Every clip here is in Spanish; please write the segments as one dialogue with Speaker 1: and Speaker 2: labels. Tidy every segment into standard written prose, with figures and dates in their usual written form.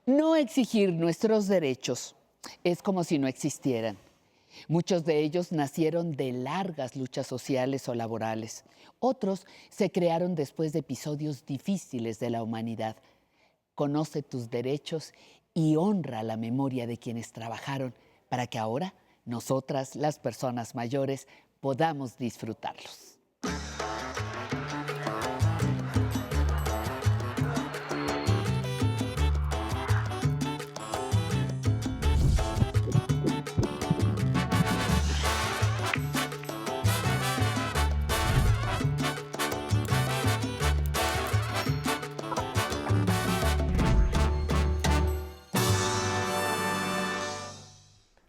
Speaker 1: No exigir nuestros derechos es como si no existieran. Muchos de ellos nacieron de largas luchas sociales o laborales. Otros se crearon después de episodios difíciles de la humanidad. Conoce tus derechos y honra la memoria de quienes trabajaron para que ahora nosotras, las personas mayores, podamos disfrutarlos.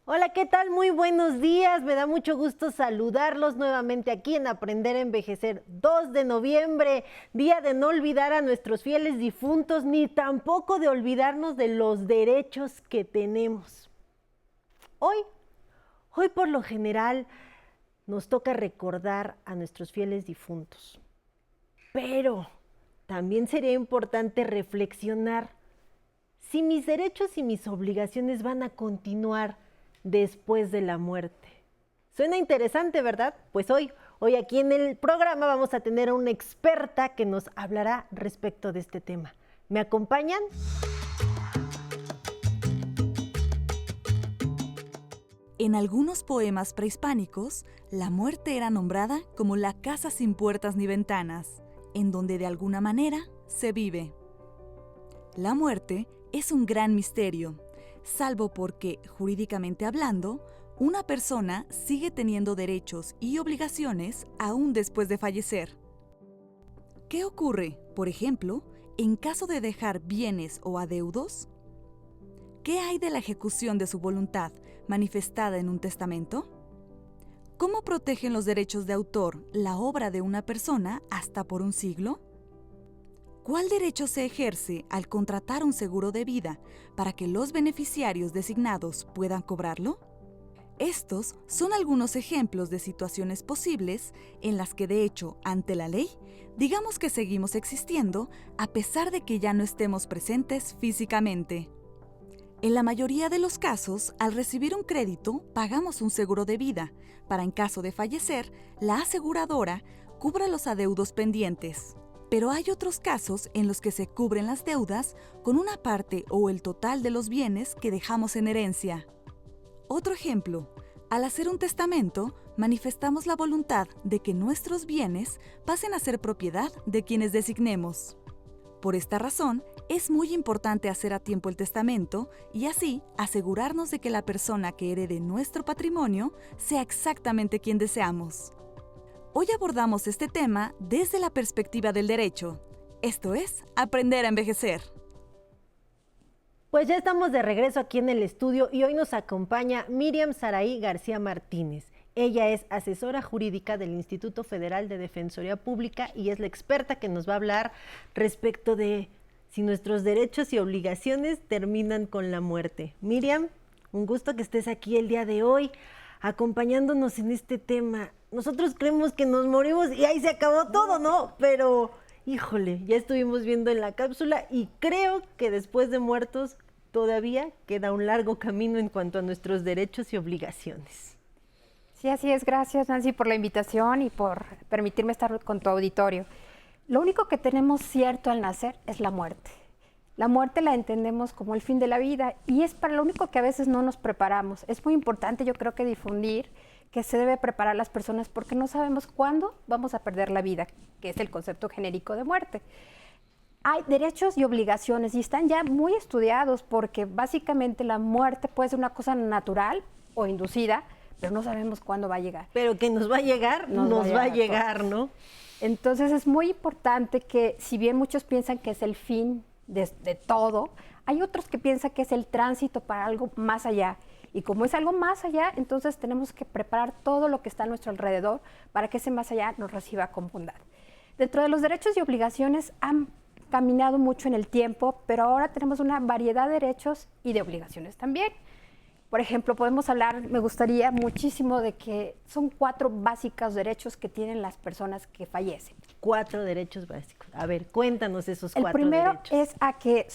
Speaker 2: Hola, ¿qué tal? Muy buenos días. Me da mucho gusto saludarlos nuevamente aquí en Aprender a Envejecer. 2 de noviembre, día de no olvidar a nuestros fieles difuntos, ni tampoco de olvidarnos de los derechos que tenemos. Hoy por lo general nos toca recordar a nuestros fieles difuntos. Pero también sería importante reflexionar si mis derechos y mis obligaciones van a continuar después de la muerte. Suena interesante, ¿verdad? Pues hoy aquí en el programa vamos a tener a una experta que nos hablará respecto de este tema. ¿Me acompañan?
Speaker 3: En algunos poemas prehispánicos, la muerte era nombrada como la casa sin puertas ni ventanas, en donde de alguna manera se vive. La muerte es un gran misterio, salvo porque, jurídicamente hablando, una persona sigue teniendo derechos y obligaciones aún después de fallecer. ¿Qué ocurre, por ejemplo, en caso de dejar bienes o adeudos? ¿Qué hay de la ejecución de su voluntad manifestada en un testamento? ¿Cómo protegen los derechos de autor la obra de una persona hasta por un siglo? ¿Cuál derecho se ejerce al contratar un seguro de vida para que los beneficiarios designados puedan cobrarlo? Estos son algunos ejemplos de situaciones posibles en las que, de hecho, ante la ley, digamos que seguimos existiendo a pesar de que ya no estemos presentes físicamente. En la mayoría de los casos, al recibir un crédito, pagamos un seguro de vida para, en caso de fallecer, la aseguradora cubra los adeudos pendientes. Pero hay otros casos en los que se cubren las deudas con una parte o el total de los bienes que dejamos en herencia. Otro ejemplo, al hacer un testamento, manifestamos la voluntad de que nuestros bienes pasen a ser propiedad de quienes designemos. Por esta razón, es muy importante hacer a tiempo el testamento y así asegurarnos de que la persona que herede nuestro patrimonio sea exactamente quien deseamos. Hoy abordamos este tema desde la perspectiva del derecho. Esto es Aprender a Envejecer.
Speaker 2: Pues ya estamos de regreso aquí en el estudio y hoy nos acompaña Miriam Saraí García Martínez. Ella es asesora jurídica del Instituto Federal de Defensoría Pública y es la experta que nos va a hablar respecto de si nuestros derechos y obligaciones terminan con la muerte. Miriam, un gusto que estés aquí el día de hoy acompañándonos en este tema. Nosotros creemos que nos morimos y ahí se acabó todo, ¿no? Pero, híjole, ya estuvimos viendo en la cápsula y creo que después de muertos todavía queda un largo camino en cuanto a nuestros derechos y obligaciones.
Speaker 4: Sí, así es. Gracias, Nancy, por la invitación y por permitirme estar con tu auditorio. Lo único que tenemos cierto al nacer es la muerte. La muerte la entendemos como el fin de la vida y es para lo único que a veces no nos preparamos. Es muy importante, yo creo que difundir que se debe preparar a las personas porque no sabemos cuándo vamos a perder la vida, que es el concepto genérico de muerte. Hay derechos y obligaciones y están ya muy estudiados porque básicamente la muerte puede ser una cosa natural o inducida, pero no sabemos cuándo va a llegar.
Speaker 2: Pero que nos va a llegar, nos va a llegar, ¿no?
Speaker 4: Entonces es muy importante que, si bien muchos piensan que es el fin de todo, hay otros que piensan que es el tránsito para algo más allá. Y como es algo más allá, entonces tenemos que preparar todo lo que está a nuestro alrededor para que ese más allá nos reciba con bondad. Dentro de los derechos y obligaciones han caminado mucho en el tiempo, pero ahora tenemos una variedad de derechos y de obligaciones también. Por ejemplo, podemos hablar, me gustaría muchísimo de que son 4 básicos derechos que tienen las personas que fallecen.
Speaker 2: 4 derechos básicos. A ver, cuéntanos esos 4
Speaker 4: El primero
Speaker 2: derechos.
Speaker 4: es a que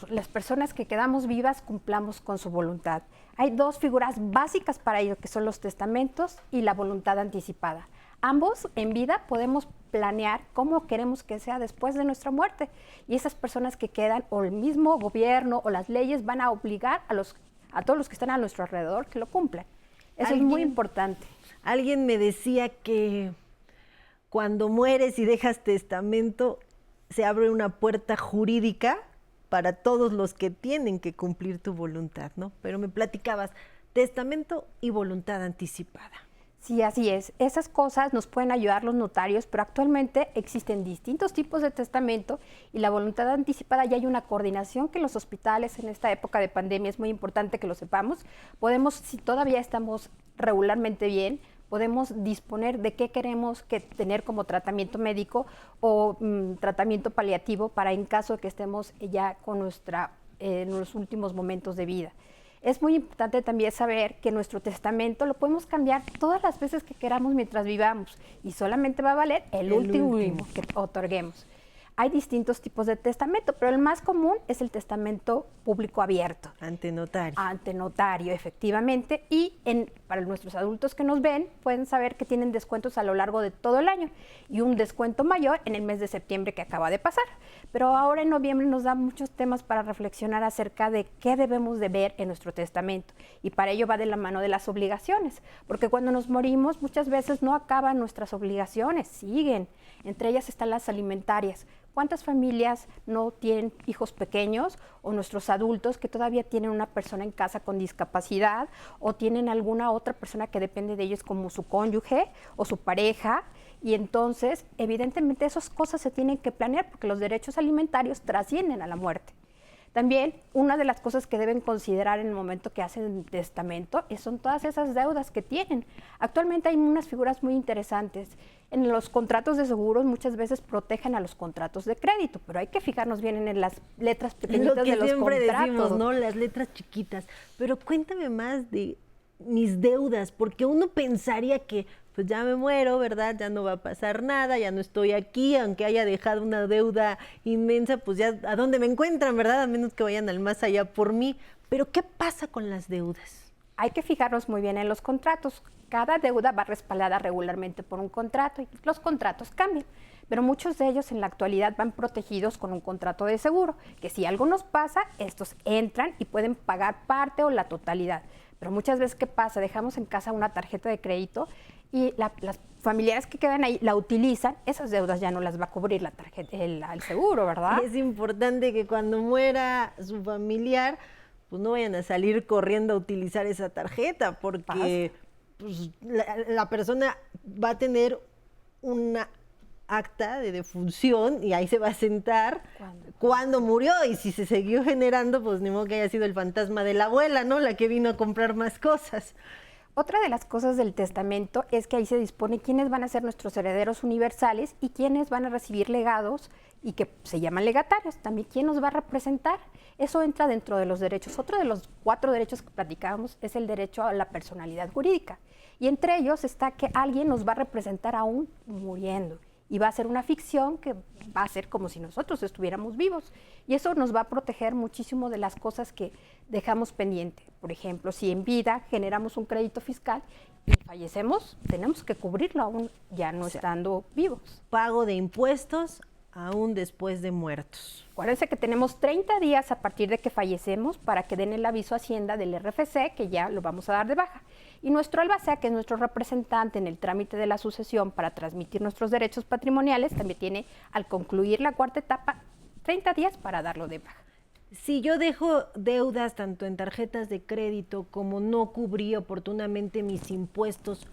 Speaker 4: las personas que quedamos vivas cumplamos con su voluntad. Hay 2 figuras básicas para ello, que son los testamentos y la voluntad anticipada. Ambos en vida podemos planear cómo queremos que sea después de nuestra muerte. Y esas personas que quedan, o el mismo gobierno o las leyes, van a obligar a todos los que están a nuestro alrededor que lo cumplan. Eso es muy importante.
Speaker 2: Alguien me decía que cuando mueres y dejas testamento, se abre una puerta jurídica para todos los que tienen que cumplir tu voluntad, ¿no? Pero me platicabas, testamento y voluntad anticipada.
Speaker 4: Sí, así es. Esas cosas nos pueden ayudar los notarios, pero actualmente existen distintos tipos de testamento y la voluntad anticipada ya hay una coordinación que en los hospitales en esta época de pandemia es muy importante que lo sepamos. Podemos, si todavía estamos regularmente bien, podemos disponer de qué queremos tener como tratamiento médico o tratamiento paliativo para en caso de que estemos ya con en los últimos momentos de vida. Es muy importante también saber que nuestro testamento lo podemos cambiar todas las veces que queramos mientras vivamos y solamente va a valer el último que otorguemos. Hay distintos tipos de testamento, pero el más común es el testamento público abierto.
Speaker 2: Ante notario.
Speaker 4: Ante notario, efectivamente. Y para nuestros adultos que nos ven, pueden saber que tienen descuentos a lo largo de todo el año y un descuento mayor en el mes de septiembre que acaba de pasar. Pero ahora en noviembre nos da muchos temas para reflexionar acerca de qué debemos de ver en nuestro testamento. Y para ello va de la mano de las obligaciones, porque cuando nos morimos muchas veces no acaban nuestras obligaciones, siguen. Entre ellas están las alimentarias. ¿Cuántas familias no tienen hijos pequeños o nuestros adultos que todavía tienen una persona en casa con discapacidad o tienen alguna otra persona que depende de ellos como su cónyuge o su pareja? Y entonces, evidentemente, esas cosas se tienen que planear porque los derechos alimentarios trascienden a la muerte. También, una de las cosas que deben considerar en el momento que hacen testamento son todas esas deudas que tienen. Actualmente hay unas figuras muy interesantes. En los contratos de seguros muchas veces protegen a los contratos de crédito, pero hay que fijarnos bien en las letras pequeñitas de los contratos.
Speaker 2: Lo que siempre decimos, ¿no? Las letras chiquitas. Pero cuéntame más de mis deudas, porque uno pensaría que pues ya me muero, ¿verdad? Ya no va a pasar nada, ya no estoy aquí, aunque haya dejado una deuda inmensa, pues ya a dónde me encuentran, ¿verdad? A menos que vayan al más allá por mí. Pero ¿qué pasa con las deudas?
Speaker 4: Hay que fijarnos muy bien en los contratos. Cada deuda va respaldada regularmente por un contrato y los contratos cambian. Pero muchos de ellos en la actualidad van protegidos con un contrato de seguro, que si algo nos pasa, estos entran y pueden pagar parte o la totalidad. Pero muchas veces, ¿qué pasa? Dejamos en casa una tarjeta de crédito y las familiares que quedan ahí la utilizan, esas deudas ya no las va a cubrir la tarjeta, el seguro, ¿verdad?
Speaker 2: Es importante que cuando muera su familiar, pues no vayan a salir corriendo a utilizar esa tarjeta, porque pues, la persona va a tener una acta de defunción y ahí se va a sentar cuando murió, y si se siguió generando, pues ni modo que haya sido el fantasma de la abuela, ¿no? La que vino a comprar más cosas.
Speaker 4: Otra de las cosas del testamento es que ahí se dispone quiénes van a ser nuestros herederos universales y quiénes van a recibir legados y que se llaman legatarios. También quién nos va a representar. Eso entra dentro de los derechos. Otro de los 4 derechos que platicábamos es el derecho a la personalidad jurídica. Y entre ellos está que alguien nos va a representar aún muriendo. Y va a ser una ficción que va a ser como si nosotros estuviéramos vivos. Y eso nos va a proteger muchísimo de las cosas que dejamos pendiente. Por ejemplo, si en vida generamos un crédito fiscal y fallecemos, tenemos que cubrirlo aún ya no estando vivos.
Speaker 2: Pago de impuestos aún después de muertos.
Speaker 4: Acuérdense que tenemos 30 días a partir de que fallecemos para que den el aviso a Hacienda del RFC, que ya lo vamos a dar de baja. Y nuestro albacea, que es nuestro representante en el trámite de la sucesión para transmitir nuestros derechos patrimoniales, también tiene, al concluir la 4ª etapa, 30 días para darlo de baja.
Speaker 2: Si yo dejo deudas tanto en tarjetas de crédito como no cubrí oportunamente mis impuestos,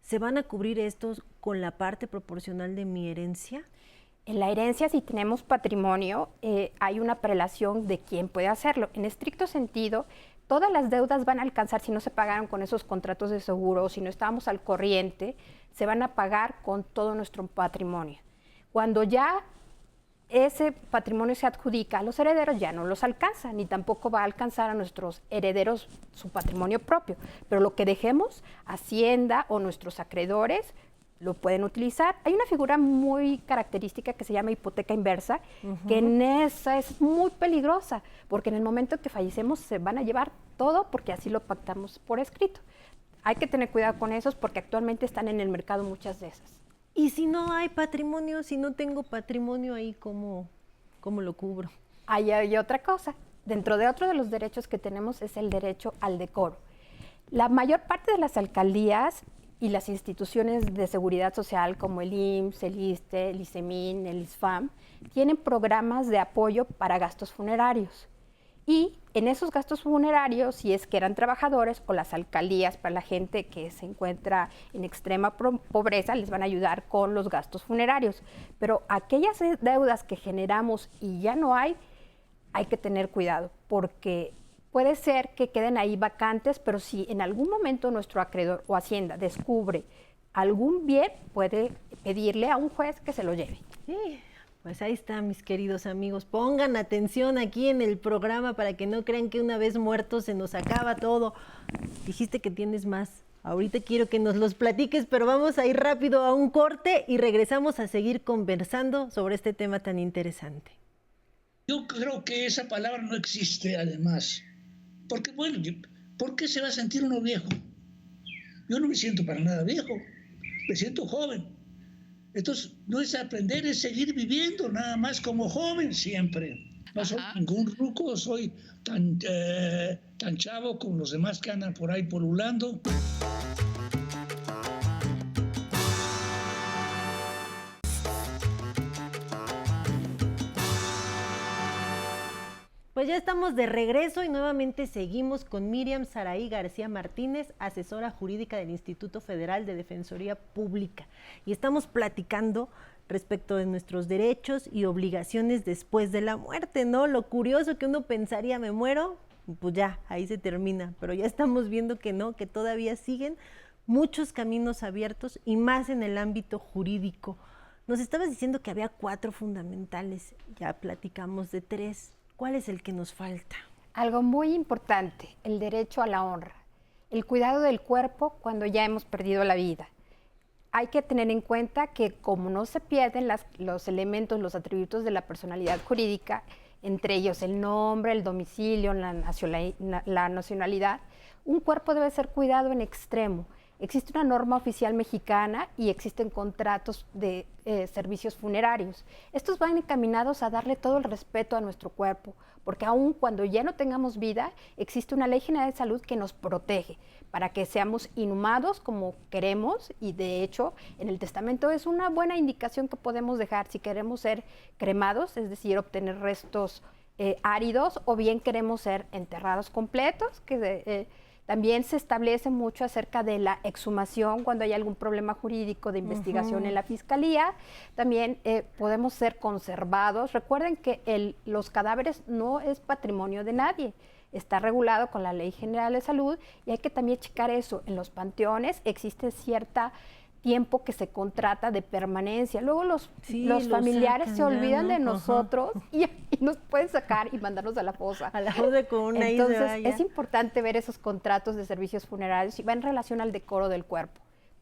Speaker 2: ¿se van a cubrir estos con la parte proporcional de mi herencia?
Speaker 4: En la herencia, si tenemos patrimonio, hay una prelación de quién puede hacerlo. En estricto sentido, todas las deudas van a alcanzar, si no se pagaron con esos contratos de seguro, si no estábamos al corriente, se van a pagar con todo nuestro patrimonio. Cuando ya ese patrimonio se adjudica a los herederos, ya no los alcanza, ni tampoco va a alcanzar a nuestros herederos su patrimonio propio. Pero lo que dejemos, Hacienda o nuestros acreedores lo pueden utilizar. Hay una figura muy característica que se llama hipoteca inversa, que en esa es muy peligrosa, porque en el momento que fallecemos se van a llevar todo porque así lo pactamos por escrito. Hay que tener cuidado con esos porque actualmente están en el mercado muchas de esas.
Speaker 2: Y si no hay patrimonio, si no tengo patrimonio ahí, ¿cómo lo cubro?
Speaker 4: Ahí hay otra cosa. Dentro de otro de los derechos que tenemos es el derecho al decoro. La mayor parte de las alcaldías y las instituciones de seguridad social como el IMSS, el ISSSTE, el ISEMIN, el ISFAM, tienen programas de apoyo para gastos funerarios. Y en esos gastos funerarios, si es que eran trabajadores o las alcaldías para la gente que se encuentra en extrema pobreza, les van a ayudar con los gastos funerarios. Pero aquellas deudas que generamos y ya no hay que tener cuidado, porque puede ser que queden ahí vacantes, pero si en algún momento nuestro acreedor o Hacienda descubre algún bien, puede pedirle a un juez que se lo lleve.
Speaker 2: Sí, pues ahí está, mis queridos amigos. Pongan atención aquí en el programa para que no crean que una vez muertos se nos acaba todo. Dijiste que tienes más. Ahorita quiero que nos los platiques, pero vamos a ir rápido a un corte y regresamos a seguir conversando sobre este tema tan interesante.
Speaker 5: Yo creo que esa palabra no existe, además. Porque, bueno, ¿por qué se va a sentir uno viejo? Yo no me siento para nada viejo, me siento joven. Entonces, no es aprender, es seguir viviendo, nada más como joven siempre. No soy ningún ruco, soy tan chavo como los demás que andan por ahí polulando.
Speaker 2: Pues ya estamos de regreso y nuevamente seguimos con Miriam Saraí García Martínez, asesora jurídica del Instituto Federal de Defensoría Pública. Y estamos platicando respecto de nuestros derechos y obligaciones después de la muerte, ¿no? Lo curioso que uno pensaría, me muero, pues ya, ahí se termina. Pero ya estamos viendo que no, que todavía siguen muchos caminos abiertos y más en el ámbito jurídico. Nos estabas diciendo que había 4 fundamentales, ya platicamos de 3. ¿Cuál es el que nos falta?
Speaker 4: Algo muy importante, el derecho a la honra, el cuidado del cuerpo cuando ya hemos perdido la vida. Hay que tener en cuenta que como no se pierden los elementos, los atributos de la personalidad jurídica, entre ellos el nombre, el domicilio, la nacionalidad, un cuerpo debe ser cuidado en extremo. Existe una norma oficial mexicana y existen contratos de servicios funerarios. Estos van encaminados a darle todo el respeto a nuestro cuerpo, porque aun cuando ya no tengamos vida, existe una ley general de salud que nos protege para que seamos inhumados como queremos, y de hecho en el testamento es una buena indicación que podemos dejar si queremos ser cremados, es decir, obtener restos áridos, o bien queremos ser enterrados completos, que también se establece mucho acerca de la exhumación cuando hay algún problema jurídico de investigación en la fiscalía. También podemos ser conservados. Recuerden que los cadáveres no es patrimonio de nadie. Está regulado con la Ley General de Salud y hay que también checar eso. En los panteones existe cierta tiempo que se contrata de permanencia. Luego los familiares se olvidan de nosotros y nos pueden sacar y mandarnos a la fosa.
Speaker 2: A la fosa con una.
Speaker 4: Entonces es importante ver esos contratos de servicios funerarios y va en relación al decoro del cuerpo.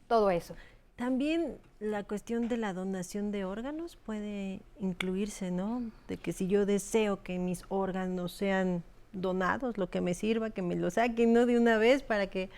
Speaker 4: Todo eso.
Speaker 2: También la cuestión de la donación de órganos puede incluirse, ¿no? De que si yo deseo que mis órganos sean donados, lo que me sirva, que me lo saquen, ¿no? De una vez para que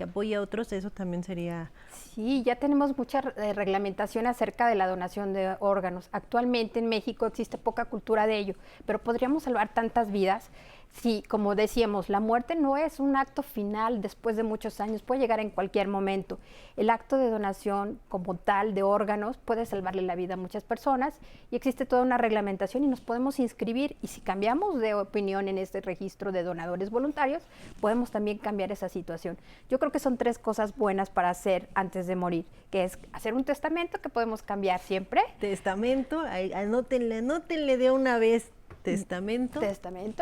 Speaker 2: apoye a otros, eso también sería...
Speaker 4: Sí, ya tenemos mucha reglamentación acerca de la donación de órganos. Actualmente en México existe poca cultura de ello, pero podríamos salvar tantas vidas si, como decíamos, la muerte no es un acto final después de muchos años, puede llegar en cualquier momento. El acto de donación como tal de órganos puede salvarle la vida a muchas personas y existe toda una reglamentación y nos podemos inscribir, y si cambiamos de opinión en este registro de donadores voluntarios, podemos también cambiar esa situación. Yo creo que son 3 cosas buenas para hacer antes de morir, que es hacer un testamento que podemos cambiar siempre.
Speaker 2: Testamento, anótenle de una vez. Testamento,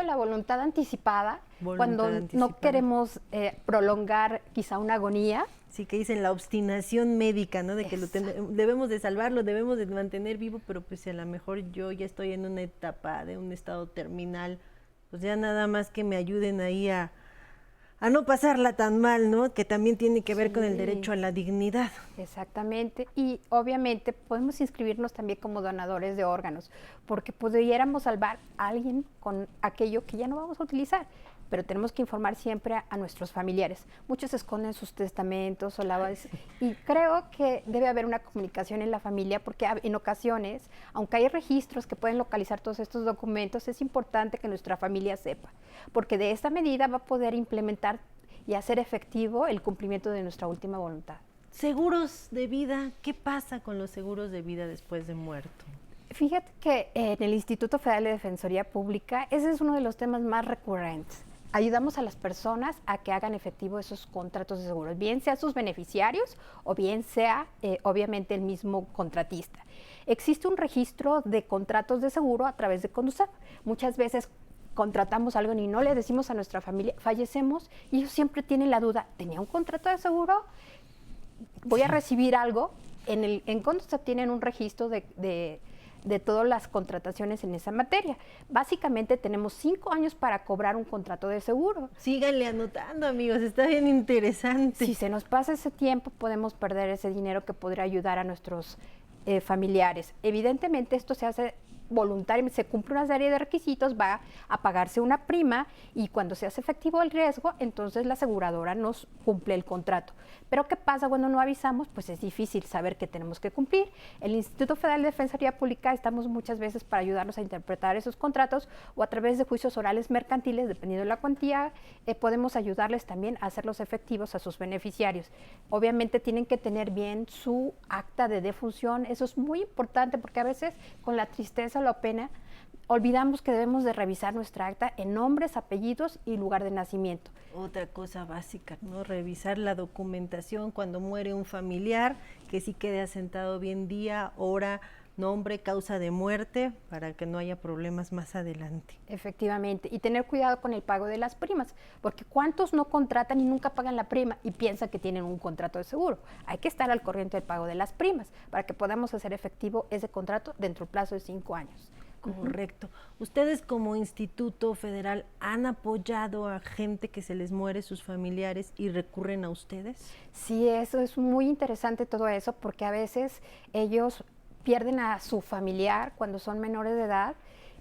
Speaker 4: la voluntad anticipada, cuando no queremos prolongar quizá una agonía.
Speaker 2: Sí, que dicen la obstinación médica, ¿no? De que debemos de salvarlo, debemos de mantener vivo, pero pues si a lo mejor yo ya estoy en una etapa de un estado terminal, pues ya nada más que me ayuden ahí a no pasarla tan mal, ¿no? Que también tiene que ver con el
Speaker 4: Sí.
Speaker 2: derecho a la dignidad.
Speaker 4: Exactamente, y obviamente podemos inscribirnos también como donadores de órganos, porque pudiéramos salvar a alguien con aquello que ya no vamos a utilizar, pero tenemos que informar siempre a nuestros familiares. Muchos esconden sus testamentos o y creo que debe haber una comunicación en la familia, porque en ocasiones, aunque hay registros que pueden localizar todos estos documentos, es importante que nuestra familia sepa, porque de esta medida va a poder implementar y hacer efectivo el cumplimiento de nuestra última voluntad.
Speaker 2: Seguros de vida, ¿qué pasa con los seguros de vida después de muerto?
Speaker 4: Fíjate que en el Instituto Federal de Defensoría Pública, ese es uno de los temas más recurrentes. Ayudamos a las personas a que hagan efectivo esos contratos de seguros, bien sea sus beneficiarios o bien sea obviamente el mismo contratista. Existe un registro de contratos de seguro a través de Conducef. Muchas veces contratamos algo y no le decimos a nuestra familia, fallecemos, y ellos siempre tienen la duda, ¿tenía un contrato de seguro? ¿Voy a recibir algo? En Conducef tienen un registro de todas las contrataciones en esa materia. Básicamente tenemos 5 años para cobrar un contrato de seguro.
Speaker 2: Síganle anotando, amigos, está bien interesante.
Speaker 4: Si se nos pasa ese tiempo, podemos perder ese dinero que podría ayudar a nuestros familiares. Evidentemente esto se hace voluntario, se cumple una serie de requisitos, va a pagarse una prima, y cuando se hace efectivo el riesgo, entonces la aseguradora nos cumple el contrato. Pero ¿qué pasa cuando no avisamos? Pues es difícil saber que tenemos que cumplir. El Instituto Federal de Defensoría Pública estamos muchas veces para ayudarnos a interpretar esos contratos, o a través de juicios orales mercantiles, dependiendo de la cuantía, podemos ayudarles también a hacerlos efectivos a sus beneficiarios. Obviamente tienen que tener bien su acta de defunción, eso es muy importante, porque a veces con la tristeza o la pena olvidamos que debemos de revisar nuestra acta en nombres, apellidos y lugar de nacimiento.
Speaker 2: Otra cosa básica, ¿no? Revisar la documentación cuando muere un familiar, que sí quede asentado bien día, hora, nombre, causa de muerte, para que no haya problemas más adelante.
Speaker 4: Efectivamente, y tener cuidado con el pago de las primas, porque ¿cuántos no contratan y nunca pagan la prima y piensan que tienen un contrato de seguro? Hay que estar al corriente del pago de las primas para que podamos hacer efectivo ese contrato dentro del plazo de 5 años.
Speaker 2: Correcto. ¿Ustedes como Instituto Federal han apoyado a gente que se les muere sus familiares y recurren a ustedes?
Speaker 4: Sí, eso es muy interesante todo eso, porque a veces ellos pierden a su familiar cuando son menores de edad,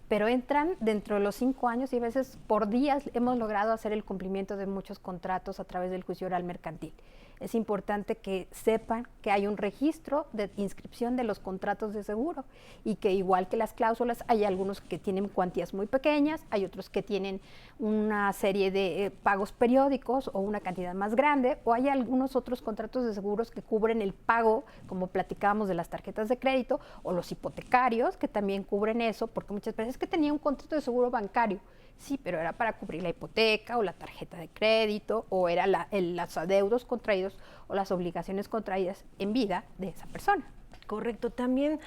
Speaker 4: pero entran dentro de los 5 años, y a veces por días hemos logrado hacer el cumplimiento de muchos contratos a través del juicio oral mercantil. Es importante que sepan que hay un registro de inscripción de los contratos de seguro, y que igual que las cláusulas, hay algunos que tienen cuantías muy pequeñas, hay otros que tienen una serie de pagos periódicos o una cantidad más grande, o hay algunos otros contratos de seguros que cubren el pago, como platicábamos de las tarjetas de crédito, o los hipotecarios, que también cubren eso, porque muchas veces que tenía un contrato de seguro bancario, sí, pero era para cubrir la hipoteca o la tarjeta de crédito, o era los adeudos contraídos o las obligaciones contraídas en vida de esa persona.
Speaker 2: Correcto. También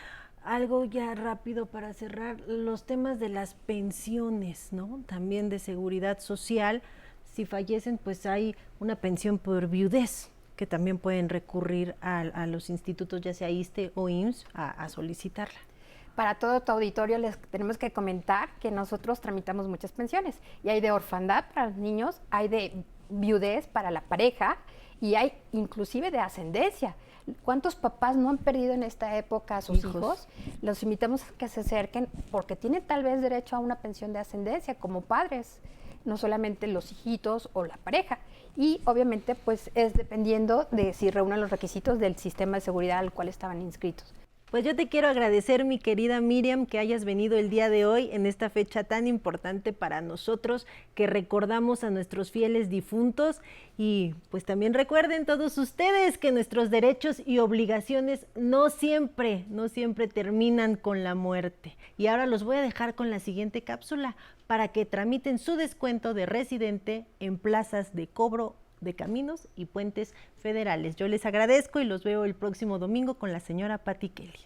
Speaker 2: algo ya rápido para cerrar, los temas de las pensiones, ¿no? También de seguridad social. Si fallecen, pues hay una pensión por viudez, que también pueden recurrir a los institutos, ya sea ISSSTE o IMSS, a solicitarla.
Speaker 4: Para todo tu auditorio les tenemos que comentar que nosotros tramitamos muchas pensiones, y hay de orfandad para los niños, hay de viudez para la pareja, y hay inclusive de ascendencia. ¿Cuántos papás no han perdido en esta época a sus hijos? Los invitamos a que se acerquen, porque tienen tal vez derecho a una pensión de ascendencia como padres, no solamente los hijitos o la pareja. Y obviamente pues es dependiendo de si reúnen los requisitos del sistema de seguridad al cual estaban inscritos.
Speaker 2: Pues yo te quiero agradecer, mi querida Miriam, que hayas venido el día de hoy en esta fecha tan importante para nosotros, que recordamos a nuestros fieles difuntos. Y pues también recuerden todos ustedes que nuestros derechos y obligaciones no siempre terminan con la muerte. Y ahora los voy a dejar con la siguiente cápsula para que tramiten su descuento de residente en plazas de cobro de caminos y puentes federales. Yo les agradezco y los veo el próximo domingo con la señora Patti Kelly.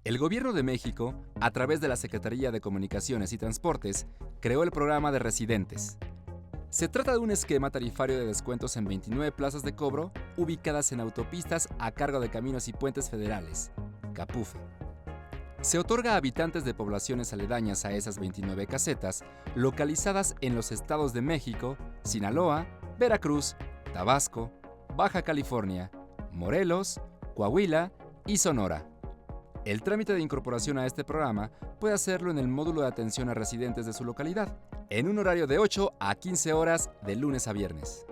Speaker 6: El Gobierno de México, a través de la Secretaría de Comunicaciones y Transportes, creó el programa de residentes. Se trata de un esquema tarifario de descuentos en 29 plazas de cobro ubicadas en autopistas a cargo de Caminos y Puentes Federales, CAPUFE. Se otorga a habitantes de poblaciones aledañas a esas 29 casetas, localizadas en los estados de México, Sinaloa, Veracruz, Tabasco, Baja California, Morelos, Coahuila y Sonora. El trámite de incorporación a este programa puede hacerlo en el módulo de atención a residentes de su localidad, en un horario de 8 a 15 horas de lunes a viernes.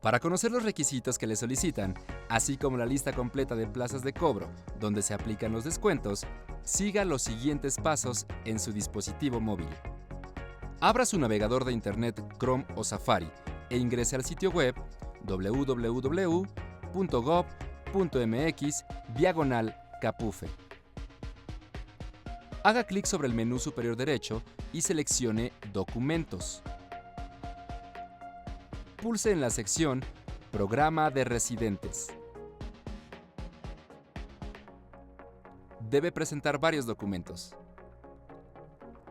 Speaker 6: Para conocer los requisitos que le solicitan, así como la lista completa de plazas de cobro donde se aplican los descuentos, siga los siguientes pasos en su dispositivo móvil. Abra su navegador de Internet Chrome o Safari e ingrese al sitio web www.gov.mx/Capufe. Haga clic sobre el menú superior derecho y seleccione Documentos. Pulse en la sección Programa de Residentes. Debe presentar varios documentos.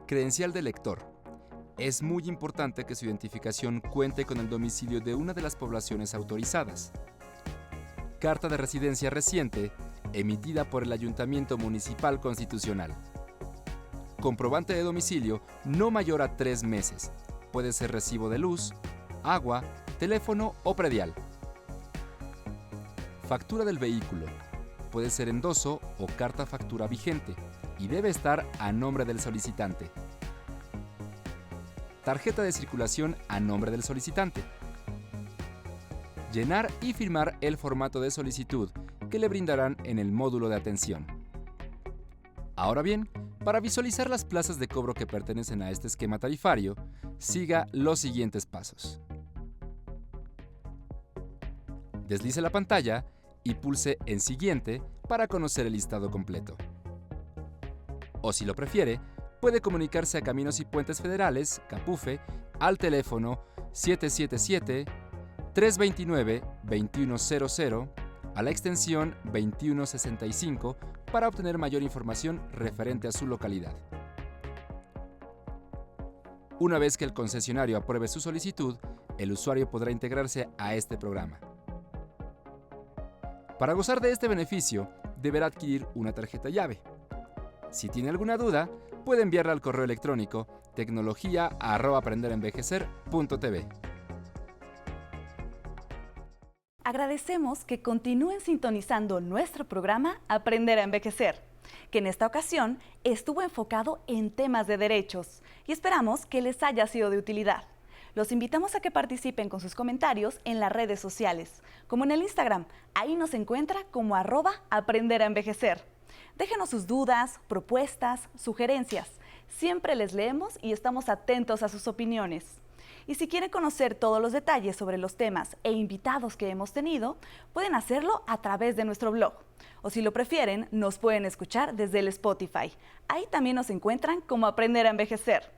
Speaker 6: Credencial de lector. Es muy importante que su identificación cuente con el domicilio de una de las poblaciones autorizadas. Carta de residencia reciente, emitida por el Ayuntamiento Municipal Constitucional. Comprobante de domicilio no mayor a 3 meses. Puede ser recibo de luz, agua, teléfono o predial. Factura del vehículo. Puede ser endoso o carta factura vigente y debe estar a nombre del solicitante. Tarjeta de circulación a nombre del solicitante. Llenar y firmar el formato de solicitud que le brindarán en el módulo de atención. Ahora bien, para visualizar las plazas de cobro que pertenecen a este esquema tarifario, siga los siguientes pasos. Deslice la pantalla y pulse en Siguiente para conocer el listado completo. O si lo prefiere, puede comunicarse a Caminos y Puentes Federales, Capufe, al teléfono 777-329-2100 a la extensión 2165 para obtener mayor información referente a su localidad. Una vez que el concesionario apruebe su solicitud, el usuario podrá integrarse a este programa. Para gozar de este beneficio, deberá adquirir una tarjeta llave. Si tiene alguna duda, puede enviarla al correo electrónico tecnologia@aprenderenvejecer.tv.
Speaker 3: Agradecemos que continúen sintonizando nuestro programa Aprender a Envejecer, que en esta ocasión estuvo enfocado en temas de derechos y esperamos que les haya sido de utilidad. Los invitamos a que participen con sus comentarios en las redes sociales, como en el Instagram. Ahí nos encuentra como @aprenderenvejecer. Déjenos sus dudas, propuestas, sugerencias. Siempre les leemos y estamos atentos a sus opiniones. Y si quieren conocer todos los detalles sobre los temas e invitados que hemos tenido, pueden hacerlo a través de nuestro blog. O si lo prefieren, nos pueden escuchar desde el Spotify. Ahí también nos encuentran como Aprender a Envejecer.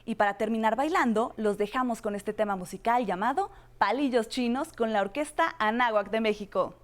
Speaker 3: Y para terminar bailando, los dejamos con este tema musical llamado Palillos Chinos con la Orquesta Anáhuac de México.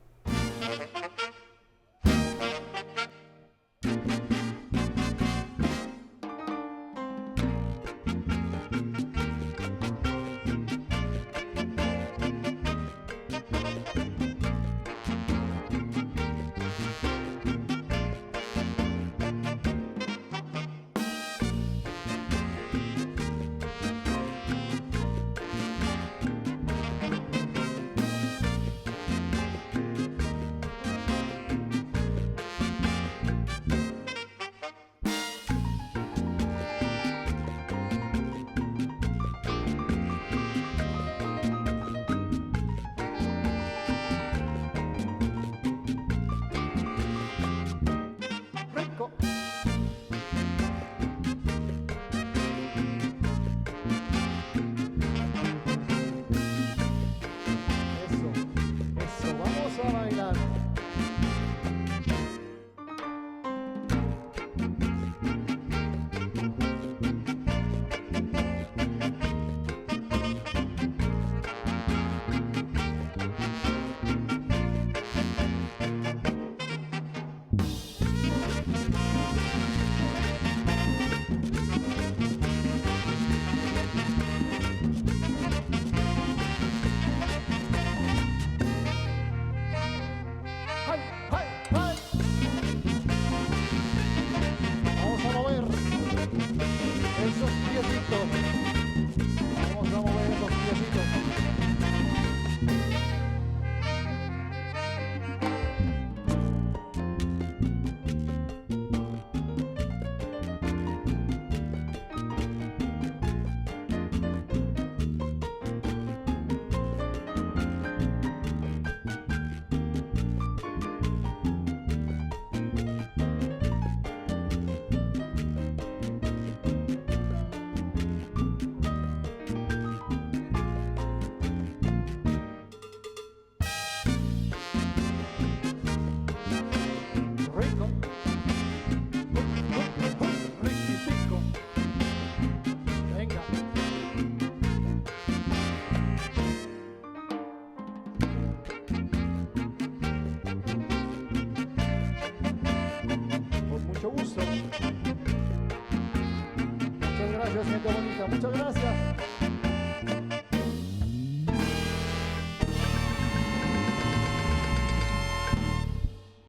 Speaker 7: Muchas gracias.